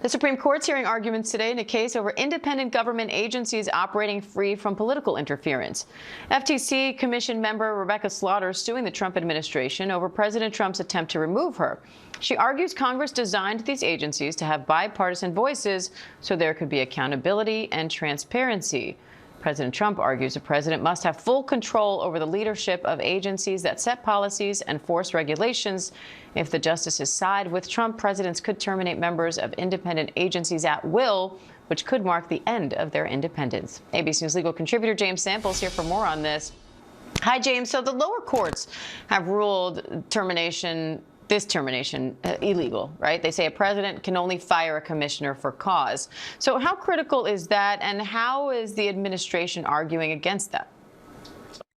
The Supreme Court's hearing arguments today in a case over independent government agencies operating free from political interference. FTC Commission member Rebecca Slaughter suing the Trump administration over President Trump's attempt to remove her. She argues Congress designed these agencies to have bipartisan voices so there could be accountability and transparency. President Trump argues the president must have full control over the leadership of agencies that set policies and force regulations. If the justices side with Trump, presidents could terminate members of independent agencies at will, which could mark the end of their independence. ABC News legal contributor James Samples here for more on this. Hi, James. So the lower courts have ruled this termination illegal, right? They say a president can only fire a commissioner for cause. So how critical is that, and how is the administration arguing against that?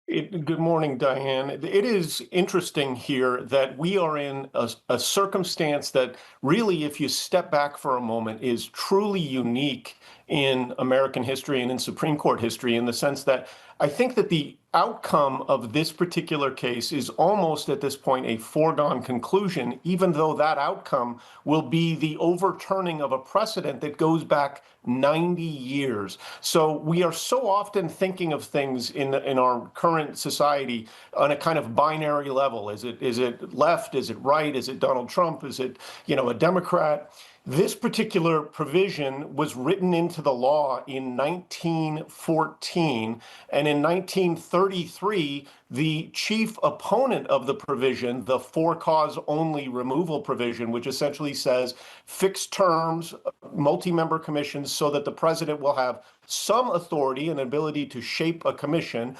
Good morning, Diane. It is interesting here that we are in a circumstance that really, if you step back for a moment, is truly unique in American history and in Supreme Court history, in the sense that I think that the outcome of this particular case is almost at this point a foregone conclusion, even though that outcome will be the overturning of a precedent that goes back 90 years. So we are so often thinking of things in our current society on a kind of binary level. Is it left? Is it right? Is it Donald Trump? Is it, a Democrat? This particular provision was written into the law in 1914, and in 1933, the chief opponent of the provision, the for-cause only removal provision, which essentially says fixed terms, multi-member commissions, so that the president will have some authority and ability to shape a commission,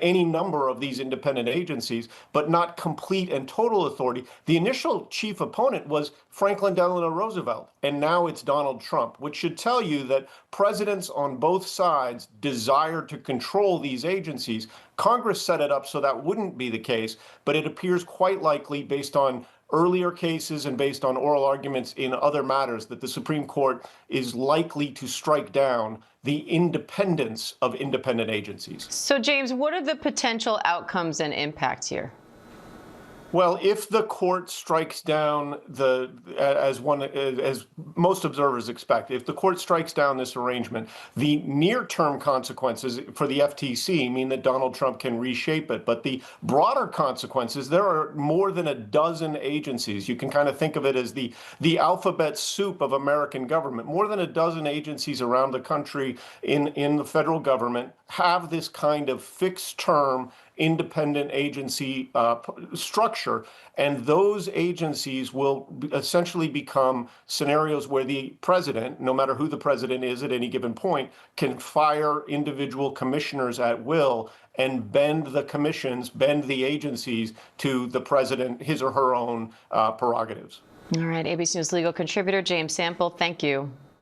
any number of these independent agencies, but not complete and total authority. The initial chief opponent was Franklin Delano Roosevelt, and now it's Donald Trump, which should tell you that presidents on both sides desire to control these agencies. Congress set it up so that wouldn't be the case, but it appears quite likely, based on earlier cases and based on oral arguments in other matters, that the Supreme Court is likely to strike down the independence of independent agencies. So, James, what are the potential outcomes and impacts here? Well, if the court strikes down as most observers expect, if the court strikes down this arrangement, the near-term consequences for the FTC mean that Donald Trump can reshape it. But the broader consequences, there are more than a dozen agencies. You can kind of think of it as the alphabet soup of American government. More than a dozen agencies around the country in the federal government have this kind of fixed-term independent agency structure, and those agencies will essentially become scenarios where the president, no matter who the president is at any given point, can fire individual commissioners at will and bend the commissions, bend the agencies to the president, his or her own prerogatives. All right, ABC News legal contributor James Sample, thank you.